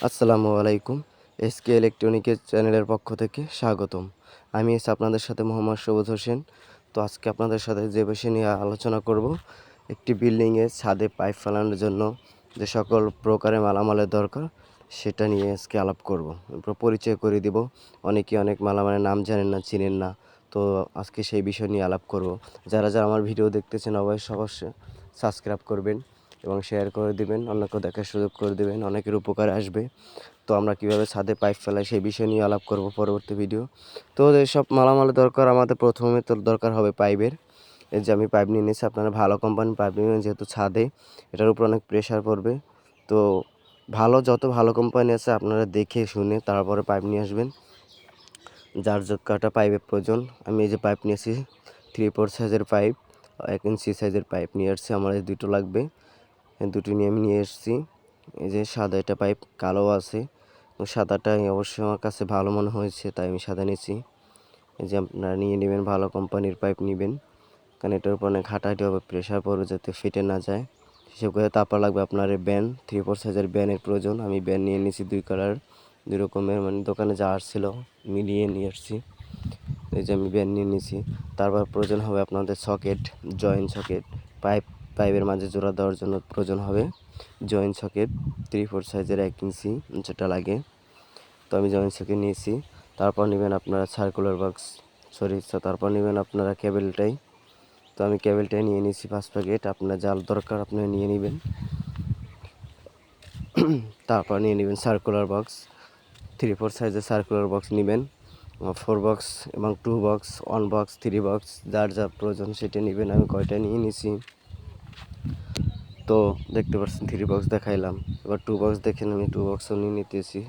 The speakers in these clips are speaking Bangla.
আসসালামু আলাইকুম। এসকে ইলেকট্রনিকের চ্যানেলের পক্ষ থেকে স্বাগতম। আমি আপনাদের সাথে মোহাম্মদ সবুজ হোসেন। তো আজকে আপনাদের সাথে যে বিষয় নিয়ে আলোচনা করব, একটি বিল্ডিংয়ে ছাদে পাইপ ফেলানোর জন্য যে সকল প্রকারের মালামালের দরকার সেটা নিয়ে আজকে আলাপ করব। পরিচয় করে দিব। অনেকে অনেক মালামালের নাম জানেন না, চিনেন না। তো আজকে সেই বিষয় নিয়ে আলাপ করব। যারা আমার ভিডিও দেখতেছেন অবশ্যই সাবস্ক্রাইব করবেন এবং শেয়ার করে দিবেন, অন্যকে দেখার সুযোগ করে দিবেন, অনেকের উপকারে আসবে। তো আমরা কীভাবে ছাদে পাইপ ফেলাই সেই বিষয় নিয়ে আলাপ করব পরবর্তী ভিডিও। তো এইসব মালামালের দরকার, আমাদের প্রথমে তো দরকার হবে পাইপের। এই যে আমি পাইপ নিয়ে নিয়েছি, আপনারা ভালো কোম্পানির পাইপ নেবেন, যেহেতু ছাদে এটার উপর অনেক প্রেশার পড়বে। তো যত ভালো কোম্পানি আছে আপনারা দেখে শুনে তারপরে পাইপ নিয়ে আসবেন, যার কাটা পাইপের প্রয়োজন। আমি এই যে পাইপ নিয়েছি 3/4 সাইজের পাইপ, 1 ইঞ্চি সাইজের পাইপ নিয়ে আসছি। আমার এই দুটো লাগবে, দুটি নিয়ে আমি নিয়ে এসেছি। এই যে সাদা একটা পাইপ, কালো আছে, তো সাদাটাই অবশ্যই আমার কাছে ভালো মনে হয়েছে, তাই আমি সাদা নিয়েছি। এই যে আপনারা নিয়ে নেবেন, ভালো কোম্পানির পাইপ নেবেন, কারণ এটার উপর অনেক হাঁটাহাঁটি হবে, প্রেশার পড়বে যাতে ফেটে না যায়। হিসেব করে তারপর লাগবে আপনার ব্যান, 3/4 সাইজের ব্যানের প্রয়োজন। আমি ব্যান নিয়ে নিয়েছি 2 কালার, 2 রকমের, মানে দোকানে যা আসছিল মিলিয়ে নিয়ে আসছি। এই যে আমি ব্যান নিয়ে নিয়েছি। তারপর প্রয়োজন হবে আপনাদের সকেট, জয়েন্ট সকেট, পাইপের মাঝে জোড়া দেওয়ার জন্য প্রয়োজন হবে জয়েন্ট সকেট 3/4 সাইজের 1 ইঞ্চি যেটা লাগে। তো আমি জয়েন্ট সকেট নিয়েছি। তারপর নেবেন আপনারা সার্কুলার বক্স, তারপর নেবেন আপনারা কেবেলটাই। তো আমি কেবেলটাই নিয়ে নিয়েছি 5 প্যাকেট। আপনার জাল দরকার আপনারা নিয়ে নেবেন। তারপর নিয়ে নেবেন সার্কুলার বক্স, 3/4 সাইজের সার্কুলার বক্স নেবেন। 4 বক্স এবং 2 বক্স, 1 বক্স, 3 বক্স, যার যা প্রয়োজন সেটা নেবেন। আমি কয়টা নিয়ে নিয়েছি। তো দেখতে পাচ্ছেন 3 বক্স দেখাইলাম, এবার 2 বক্স দেখেন, আমি 2 বক্সও নিয়ে নিতেছি।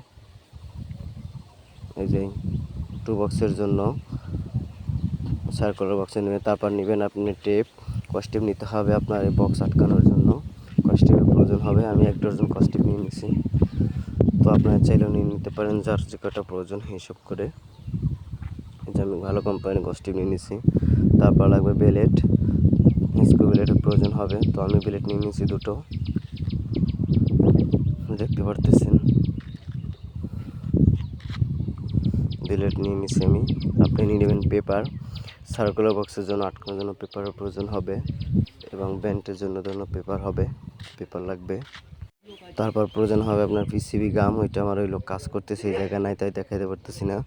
এই যে 2 বক্সের জন্য সার্কুলার বক্সে নেবেন। তারপর নেবেন আপনি টেপ, কস্টেপ নিতে হবে আপনার এই বক্স আটকানোর জন্য। কস্টেপের প্রয়োজন হবে, আমি 1 ডজন কস্টেপ নিয়ে নিয়েছি। তো আপনারা চাইলেও নিয়ে নিতে পারেন, যার যে কটা প্রয়োজন হিসাব করে। এই যে আমি ভালো কোম্পানির কস্টেপ নিয়ে নিয়েছি। তারপর লাগবে বেলেট, স্ক্রু বেলেটের প্রয়োজন হবে। তো আমি বেলেট নিয়ে নিয়েছি 2টো, দেখতে পারতেছেন বেলেট নিয়ে নিয়েছি আমি। আপনি নিয়ে নেবেন পেপার, সার্কুলার বক্সের জন্য আটকানোর জন্য পেপারের প্রয়োজন হবে, এবং ব্যান্ডের জন্য পেপার হবে, পেপার লাগবে। তারপর প্রয়োজন হবে আপনার পিসিবি গাম, ওইটা আমার কাজ করতে সেই জায়গায় নাই, তাই দেখাতে পারতেছি না।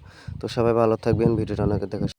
তো সবাই ভালো থাকবেন, ভিডিওটা অনেকে দেখা